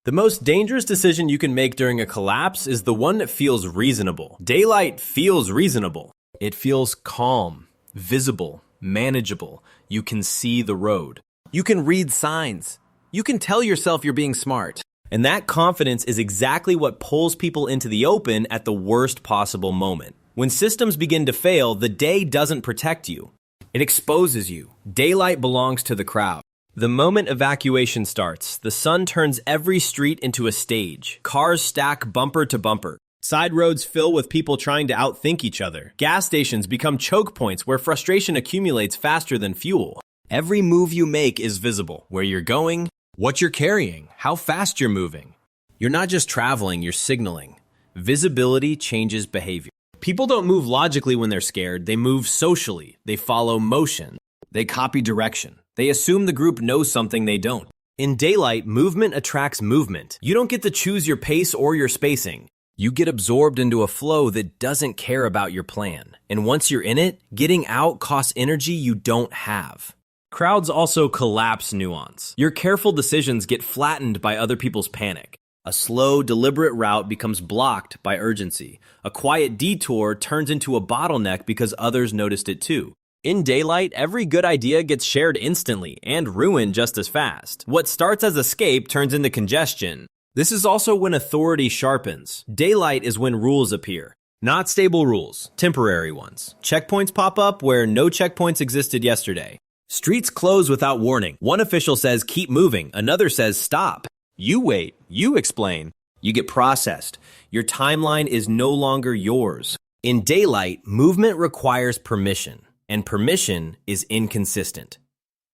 The most dangerous decision you can make during a collapse is the one that feels reasonable. Daylight feels reasonable. It feels calm, visible, manageable. You can see the road. You can read signs. You can tell yourself you're being smart. And that confidence is exactly what pulls people into the open at the worst possible moment. When systems begin to fail, the day doesn't protect you. It exposes you. Daylight belongs to the crowd. The moment evacuation starts, the sun turns every street into a stage. Cars stack bumper to bumper. Side roads fill with people trying to outthink each other. Gas stations become choke points where frustration accumulates faster than fuel. Every move you make is visible. Where you're going, what you're carrying, how fast you're moving. You're not just traveling, you're signaling. Visibility changes behavior. People don't move logically when they're scared. They move socially. They follow motion. They copy direction. They assume the group knows something they don't. In daylight, movement attracts movement. You don't get to choose your pace or your spacing. You get absorbed into a flow that doesn't care about your plan. And once you're in it, getting out costs energy you don't have. Crowds also collapse nuance. Your careful decisions get flattened by other people's panic. A slow, deliberate route becomes blocked by urgency. A quiet detour turns into a bottleneck because others noticed it too. In daylight, every good idea gets shared instantly and ruined just as fast. What starts as escape turns into congestion. This is also when authority sharpens. Daylight is when rules appear. Not stable rules, temporary ones. Checkpoints pop up where no checkpoints existed yesterday. Streets close without warning. One official says, keep moving. Another says, stop. You wait. You explain. You get processed. Your timeline is no longer yours. In daylight, movement requires permission, and permission is inconsistent.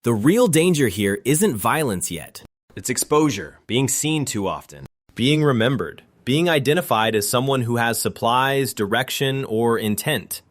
The real danger here isn't violence yet. It's exposure, being seen too often, being remembered, being identified as someone who has supplies, direction, or intent.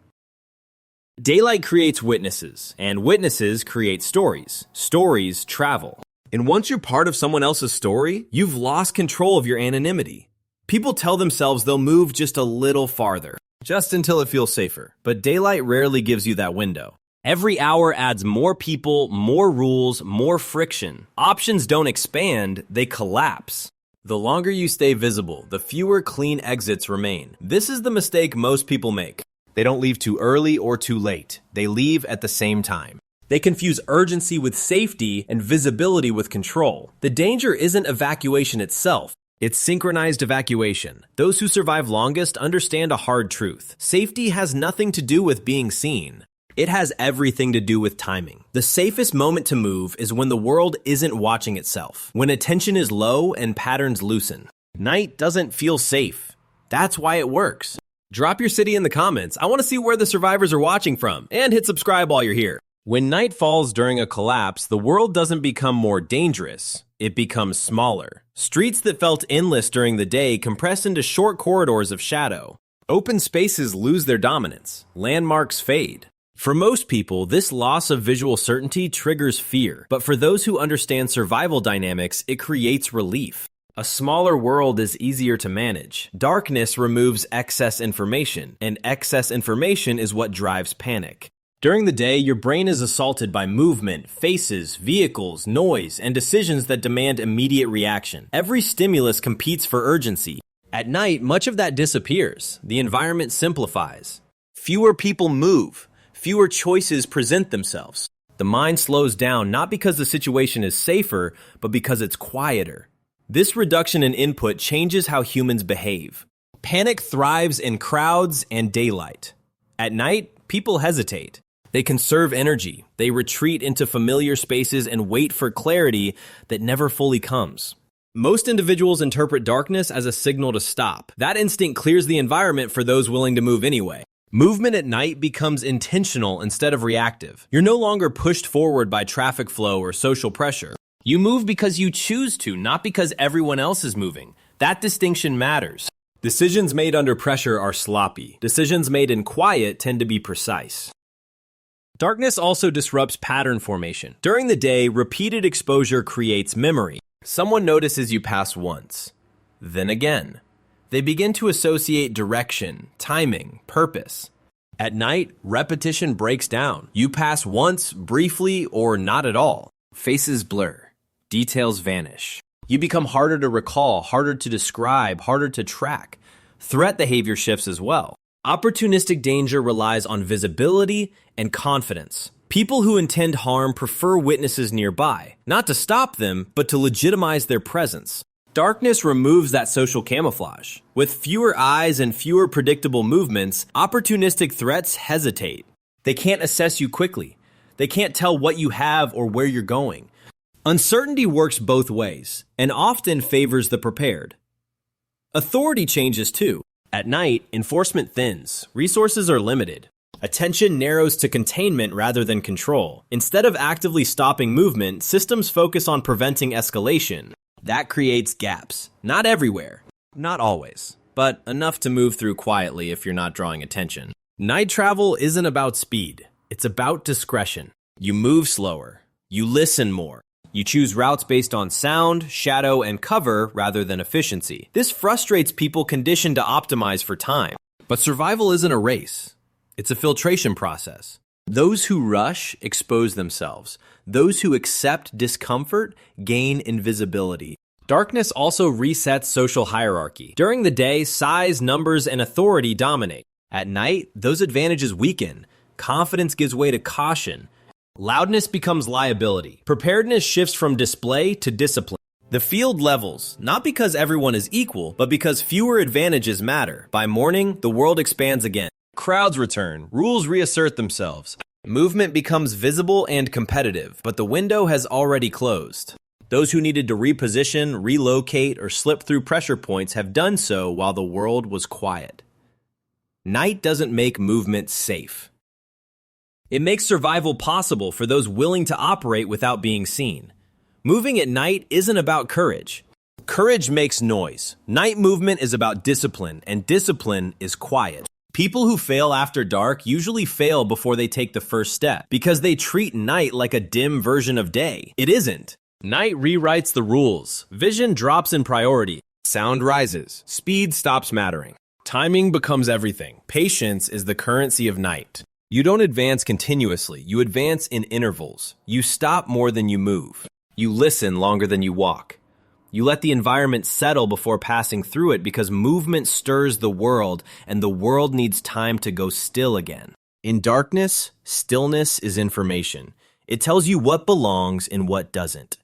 Daylight creates witnesses, and witnesses create stories. Stories travel. And once you're part of someone else's story, you've lost control of your anonymity. People tell themselves they'll move just a little farther, just until it feels safer. But daylight rarely gives you that window. Every hour adds more people, more rules, more friction. Options don't expand, they collapse. The longer you stay visible, the fewer clean exits remain. This is the mistake most people make. They don't leave too early or too late. They leave at the same time. They confuse urgency with safety and visibility with control. The danger isn't evacuation itself. It's synchronized evacuation. Those who survive longest understand a hard truth. Safety has nothing to do with being seen. It has everything to do with timing. The safest moment to move is when the world isn't watching itself, when attention is low and patterns loosen. Night doesn't feel safe. That's why it works. Drop your city in the comments. I want to see where the survivors are watching from, and hit subscribe while you're here. When night falls during a collapse, the world doesn't become more dangerous. It becomes smaller. Streets that felt endless during the day compress into short corridors of shadow. Open spaces lose their dominance. Landmarks fade. For most people, this loss of visual certainty triggers fear, but for those who understand survival dynamics, it creates relief. A smaller world is easier to manage. Darkness removes excess information, and excess information is what drives panic. During the day, your brain is assaulted by movement, faces, vehicles, noise, and decisions that demand immediate reaction. Every stimulus competes for urgency. At night, much of that disappears. The environment simplifies. Fewer people move. Fewer choices present themselves. The mind slows down not because the situation is safer, but because it's quieter. This reduction in input changes how humans behave. Panic thrives in crowds and daylight. At night, people hesitate. They conserve energy. They retreat into familiar spaces and wait for clarity that never fully comes. Most individuals interpret darkness as a signal to stop. That instinct clears the environment for those willing to move anyway. Movement at night becomes intentional instead of reactive. You're no longer pushed forward by traffic flow or social pressure. You move because you choose to, not because everyone else is moving. That distinction matters. Decisions made under pressure are sloppy. Decisions made in quiet tend to be precise. Darkness also disrupts pattern formation. During the day, repeated exposure creates memory. Someone notices you pass once, then again. They begin to associate direction, timing, purpose. At night, repetition breaks down. You pass once, briefly, or not at all. Faces blur. Details vanish. You become harder to recall, harder to describe, harder to track. Threat behavior shifts as well. Opportunistic danger relies on visibility and confidence. People who intend harm prefer witnesses nearby, not to stop them, but to legitimize their presence. Darkness removes that social camouflage. With fewer eyes and fewer predictable movements, opportunistic threats hesitate. They can't assess you quickly. They can't tell what you have or where you're going. Uncertainty works both ways, and often favors the prepared. Authority changes too. At night, enforcement thins. Resources are limited. Attention narrows to containment rather than control. Instead of actively stopping movement, systems focus on preventing escalation. That creates gaps. Not everywhere. Not always. But enough to move through quietly if you're not drawing attention. Night travel isn't about speed. It's about discretion. You move slower. You listen more. You choose routes based on sound, shadow, and cover rather than efficiency. This frustrates people conditioned to optimize for time. But survival isn't a race. It's a filtration process. Those who rush expose themselves. Those who accept discomfort gain invisibility. Darkness also resets social hierarchy. During the day, size, numbers, and authority dominate. At night, those advantages weaken. Confidence gives way to caution. Loudness becomes liability. Preparedness shifts from display to discipline. The field levels, not because everyone is equal, but because fewer advantages matter. By morning, the world expands again. Crowds return. Rules reassert themselves. Movement becomes visible and competitive, but the window has already closed. Those who needed to reposition, relocate, or slip through pressure points have done so while the world was quiet. Night doesn't make movement safe. It makes survival possible for those willing to operate without being seen. Moving at night isn't about courage. Courage makes noise. Night movement is about discipline, and discipline is quiet. People who fail after dark usually fail before they take the first step, because they treat night like a dim version of day. It isn't. Night rewrites the rules. Vision drops in priority. Sound rises. Speed stops mattering. Timing becomes everything. Patience is the currency of night. You don't advance continuously. You advance in intervals. You stop more than you move. You listen longer than you walk. You let the environment settle before passing through it because movement stirs the world and the world needs time to go still again. In darkness, stillness is information. It tells you what belongs and what doesn't.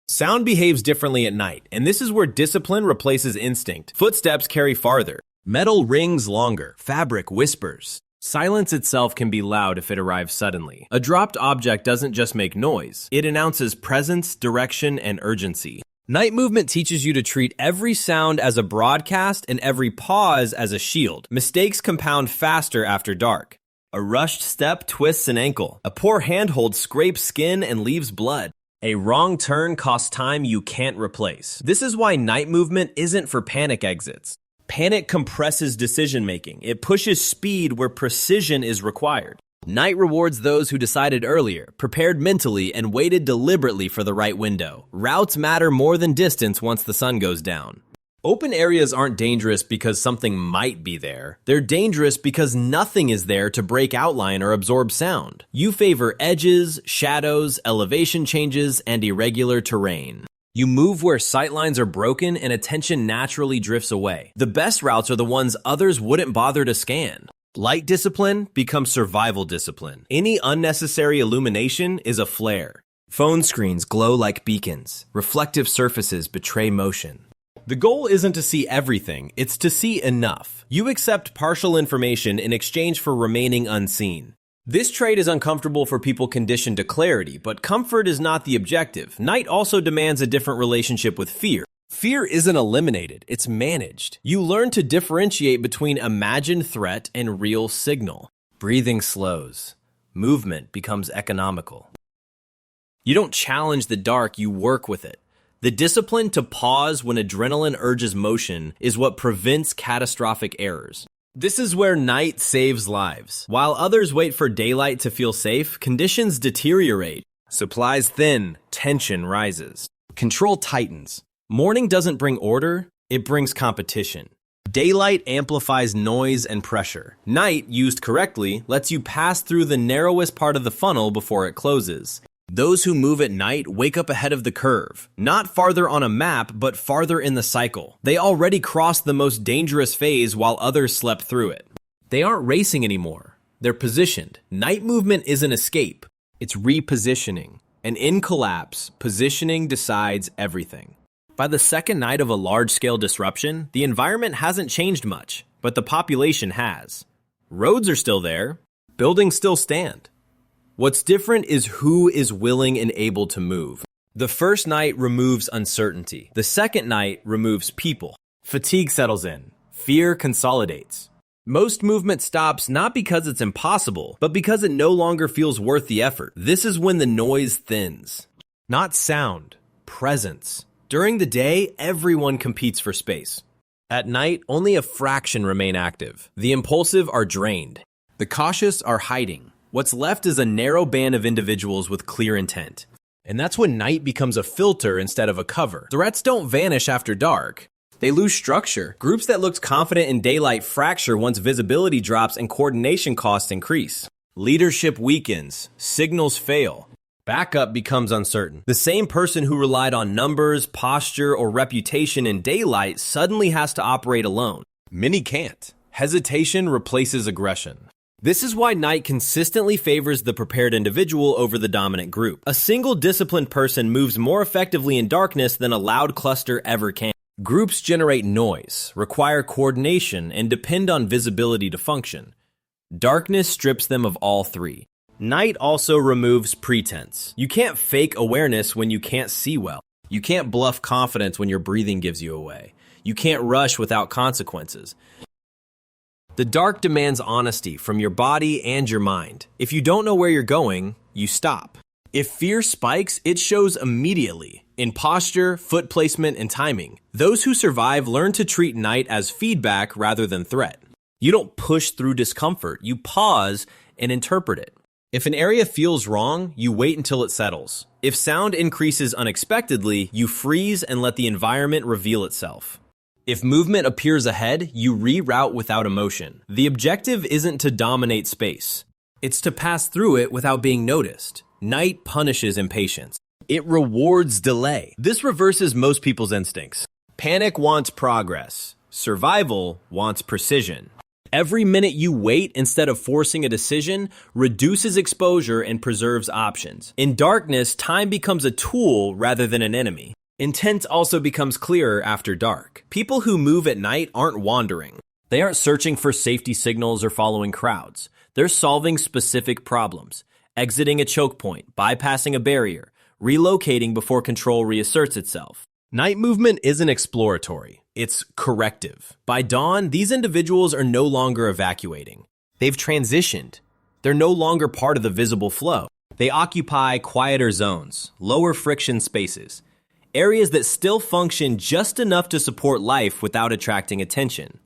Sound behaves differently at night, and this is where discipline replaces instinct. Footsteps carry farther. Metal rings longer. Fabric whispers. Silence itself can be loud if it arrives suddenly. A dropped object doesn't just make noise. It announces presence, direction, and urgency. Night movement teaches you to treat every sound as a broadcast and every pause as a shield. Mistakes compound faster after dark. A rushed step twists an ankle. A poor handhold scrapes skin and leaves blood. A wrong turn costs time you can't replace. This is why night movement isn't for panic exits. Panic compresses decision-making. It pushes speed where precision is required. Night rewards those who decided earlier, prepared mentally, and waited deliberately for the right window. Routes matter more than distance once the sun goes down. Open areas aren't dangerous because something might be there. They're dangerous because nothing is there to break outline or absorb sound. You favor edges, shadows, elevation changes, and irregular terrain. You move where sightlines are broken and attention naturally drifts away. The best routes are the ones others wouldn't bother to scan. Light discipline becomes survival discipline. Any unnecessary illumination is a flare. Phone screens glow like beacons. Reflective surfaces betray motion. The goal isn't to see everything, it's to see enough. You accept partial information in exchange for remaining unseen. This trait is uncomfortable for people conditioned to clarity, but comfort is not the objective. Night also demands a different relationship with fear. Fear isn't eliminated, it's managed. You learn to differentiate between imagined threat and real signal. Breathing slows. Movement becomes economical. You don't challenge the dark, you work with it. The discipline to pause when adrenaline urges motion is what prevents catastrophic errors. This is where night saves lives. While others wait for daylight to feel safe, conditions deteriorate. Supplies thin, tension rises. Control tightens. Morning doesn't bring order, it brings competition. Daylight amplifies noise and pressure. Night, used correctly, lets you pass through the narrowest part of the funnel before it closes. Those who move at night wake up ahead of the curve, not farther on a map, but farther in the cycle. They already crossed the most dangerous phase while others slept through it. They aren't racing anymore. They're positioned. Night movement isn't escape. It's repositioning. And in collapse, positioning decides everything. By the second night of a large-scale disruption, the environment hasn't changed much, but the population has. Roads are still there. Buildings still stand. What's different is who is willing and able to move. The first night removes uncertainty. The second night removes people. Fatigue settles in. Fear consolidates. Most movement stops not because it's impossible, but because it no longer feels worth the effort. This is when the noise thins. Not sound, presence. During the day, everyone competes for space. At night, only a fraction remain active. The impulsive are drained. The cautious are hiding. What's left is a narrow band of individuals with clear intent. And that's when night becomes a filter instead of a cover. Threats don't vanish after dark. They lose structure. Groups that looked confident in daylight fracture once visibility drops and coordination costs increase. Leadership weakens. Signals fail. Backup becomes uncertain. The same person who relied on numbers, posture, or reputation in daylight suddenly has to operate alone. Many can't. Hesitation replaces aggression. This is why night consistently favors the prepared individual over the dominant group. A single disciplined person moves more effectively in darkness than a loud cluster ever can. Groups generate noise, require coordination, and depend on visibility to function. Darkness strips them of all three. Night also removes pretense. You can't fake awareness when you can't see well. You can't bluff confidence when your breathing gives you away. You can't rush without consequences. The dark demands honesty from your body and your mind. If you don't know where you're going, you stop. If fear spikes, it shows immediately, in posture, foot placement, and timing. Those who survive learn to treat night as feedback rather than threat. You don't push through discomfort, you pause and interpret it. If an area feels wrong, you wait until it settles. If sound increases unexpectedly, you freeze and let the environment reveal itself. If movement appears ahead, you reroute without emotion. The objective isn't to dominate space. It's to pass through it without being noticed. Night punishes impatience. It rewards delay. This reverses most people's instincts. Panic wants progress. Survival wants precision. Every minute you wait instead of forcing a decision reduces exposure and preserves options. In darkness, time becomes a tool rather than an enemy. Intent also becomes clearer after dark. People who move at night aren't wandering. They aren't searching for safety signals or following crowds. They're solving specific problems, exiting a choke point, bypassing a barrier, relocating before control reasserts itself. Night movement isn't exploratory, it's corrective. By dawn, these individuals are no longer evacuating. They've transitioned. They're no longer part of the visible flow. They occupy quieter zones, lower friction spaces, areas that still function just enough to support life without attracting attention.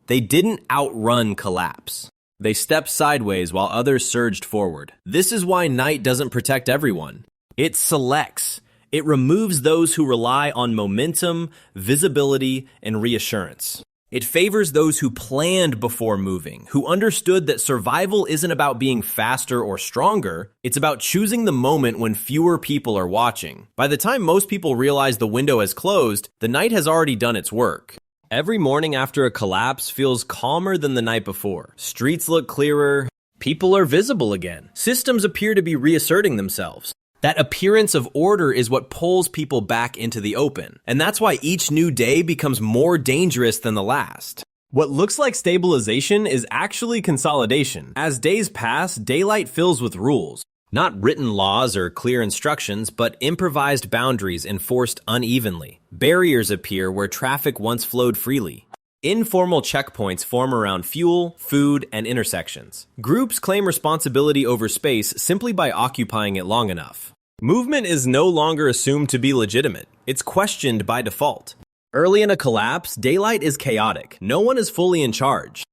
They didn't outrun collapse. They stepped sideways while others surged forward. This is why night doesn't protect everyone. It selects. It removes those who rely on momentum, visibility, and reassurance. It favors those who planned before moving, who understood that survival isn't about being faster or stronger, it's about choosing the moment when fewer people are watching. By the time most people realize the window has closed, the night has already done its work. Every morning after a collapse feels calmer than the night before. Streets look clearer, people are visible again. Systems appear to be reasserting themselves. That appearance of order is what pulls people back into the open. And that's why each new day becomes more dangerous than the last. What looks like stabilization is actually consolidation. As days pass, daylight fills with rules. Not written laws or clear instructions, but improvised boundaries enforced unevenly. Barriers appear where traffic once flowed freely. Informal checkpoints form around fuel, food, and intersections. Groups claim responsibility over space simply by occupying it long enough. Movement is no longer assumed to be legitimate. It's questioned by default. Early in a collapse, daylight is chaotic. No one is fully in charge.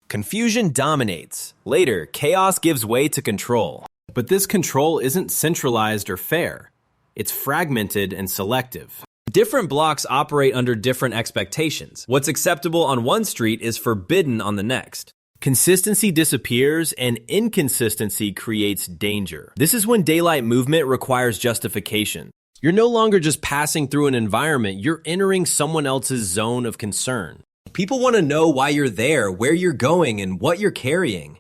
Confusion dominates. Later, chaos gives way to control. But this control isn't centralized or fair. It's fragmented and selective. Different blocks operate under different expectations. What's acceptable on one street is forbidden on the next. Consistency disappears and inconsistency creates danger. This is when daylight movement requires justification. You're no longer just passing through an environment, you're entering someone else's zone of concern. People want to know why you're there, where you're going, and what you're carrying.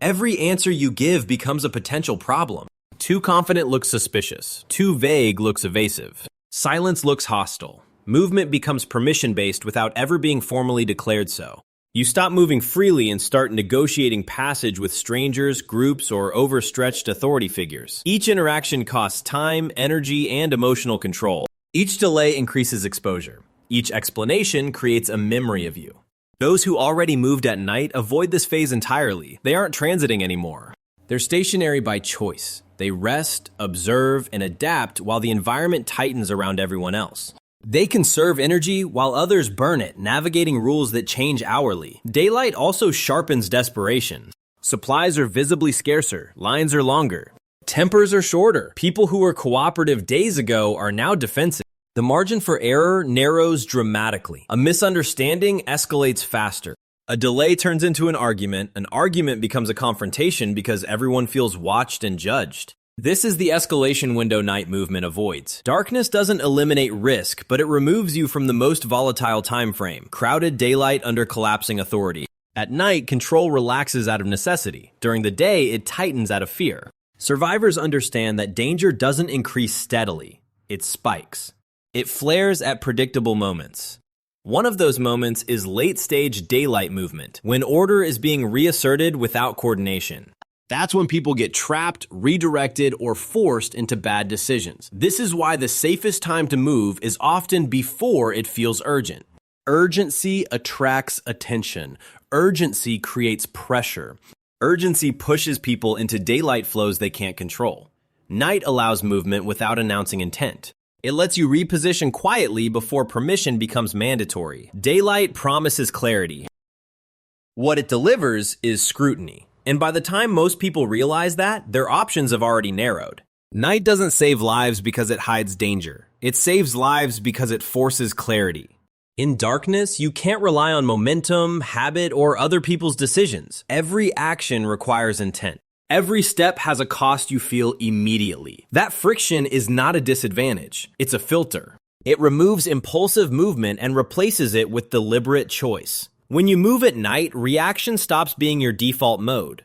Every answer you give becomes a potential problem. Too confident looks suspicious. Too vague looks evasive. Silence looks hostile. Movement becomes permission-based without ever being formally declared so. You stop moving freely and start negotiating passage with strangers, groups, or overstretched authority figures. Each interaction costs time, energy, and emotional control. Each delay increases exposure. Each explanation creates a memory of you. Those who already moved at night avoid this phase entirely. They aren't transiting anymore. They're stationary by choice. They rest, observe, and adapt while the environment tightens around everyone else. They conserve energy while others burn it, navigating rules that change hourly. Daylight also sharpens desperation. Supplies are visibly scarcer, lines are longer, tempers are shorter. People who were cooperative days ago are now defensive. The margin for error narrows dramatically. A misunderstanding escalates faster. A delay turns into an argument becomes a confrontation because everyone feels watched and judged. This is the escalation window night movement avoids. Darkness doesn't eliminate risk, but it removes you from the most volatile time frame, crowded daylight under collapsing authority. At night, control relaxes out of necessity. During the day, it tightens out of fear. Survivors understand that danger doesn't increase steadily. It spikes. It flares at predictable moments. One of those moments is late-stage daylight movement, when order is being reasserted without coordination. That's when people get trapped, redirected, or forced into bad decisions. This is why the safest time to move is often before it feels urgent. Urgency attracts attention. Urgency creates pressure. Urgency pushes people into daylight flows they can't control. Night allows movement without announcing intent. It lets you reposition quietly before permission becomes mandatory. Daylight promises clarity. What it delivers is scrutiny. And by the time most people realize that, their options have already narrowed. Night doesn't save lives because it hides danger. It saves lives because it forces clarity. In darkness, you can't rely on momentum, habit, or other people's decisions. Every action requires intent. Every step has a cost you feel immediately. That friction is not a disadvantage. It's a filter. It removes impulsive movement and replaces it with deliberate choice. When you move at night, reaction stops being your default mode.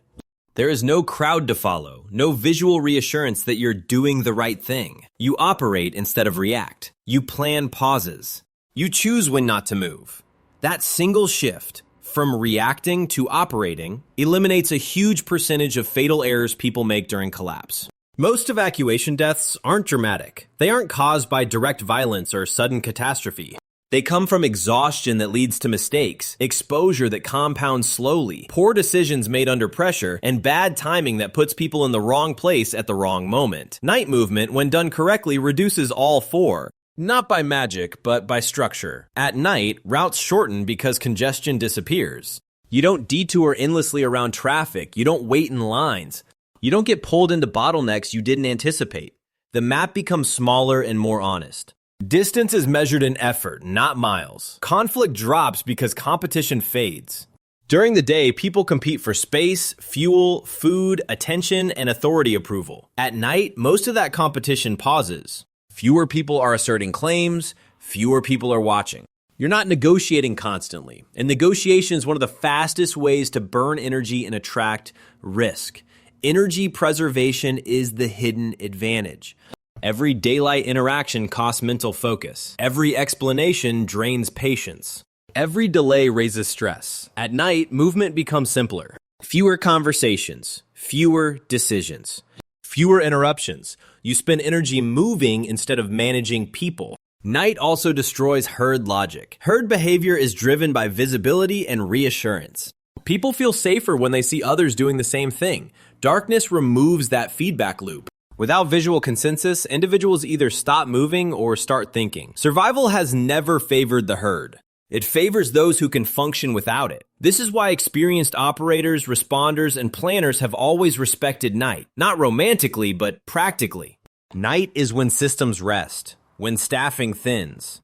There is no crowd to follow, no visual reassurance that you're doing the right thing. You operate instead of react. You plan pauses. You choose when not to move. That single shift, from reacting to operating, eliminates a huge percentage of fatal errors people make during collapse. Most evacuation deaths aren't dramatic. They aren't caused by direct violence or sudden catastrophe. They come from exhaustion that leads to mistakes, exposure that compounds slowly, poor decisions made under pressure, and bad timing that puts people in the wrong place at the wrong moment. Night movement, when done correctly, reduces all four. Not by magic, but by structure. At night, routes shorten because congestion disappears. You don't detour endlessly around traffic. You don't wait in lines. You don't get pulled into bottlenecks you didn't anticipate. The map becomes smaller and more honest. Distance is measured in effort, not miles. Conflict drops because competition fades. During the day, people compete for space, fuel, food, attention, and authority approval. At night, most of that competition pauses. Fewer people are asserting claims, fewer people are watching. You're not negotiating constantly, and negotiation is one of the fastest ways to burn energy and attract risk. Energy preservation is the hidden advantage. Every daylight interaction costs mental focus. Every explanation drains patience. Every delay raises stress. At night, movement becomes simpler. Fewer conversations, fewer decisions, fewer interruptions. You spend energy moving instead of managing people. Night also destroys herd logic. Herd behavior is driven by visibility and reassurance. People feel safer when they see others doing the same thing. Darkness removes that feedback loop. Without visual consensus, individuals either stop moving or start thinking. Survival has never favored the herd. It favors those who can function without it. This is why experienced operators, responders, and planners have always respected night. Not romantically, but practically. Night is when systems rest, when staffing thins,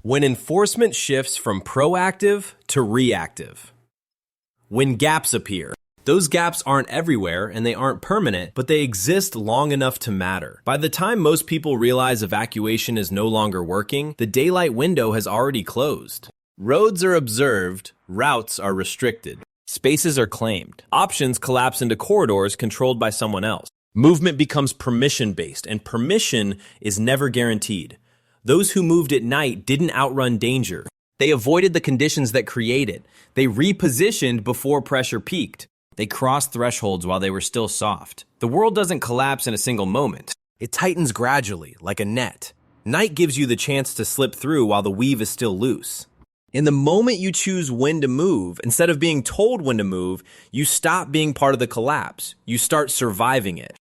when enforcement shifts from proactive to reactive. When gaps appear. Those gaps aren't everywhere and they aren't permanent, but they exist long enough to matter. By the time most people realize evacuation is no longer working, the daylight window has already closed. Roads are observed, routes are restricted. Spaces are claimed. Options collapse into corridors controlled by someone else. Movement becomes permission-based, and permission is never guaranteed. Those who moved at night didn't outrun danger. They avoided the conditions that create it. They repositioned before pressure peaked. They crossed thresholds while they were still soft. The world doesn't collapse in a single moment. It tightens gradually, like a net. Night gives you the chance to slip through while the weave is still loose. In the moment you choose when to move, instead of being told when to move, you stop being part of the collapse. You start surviving it.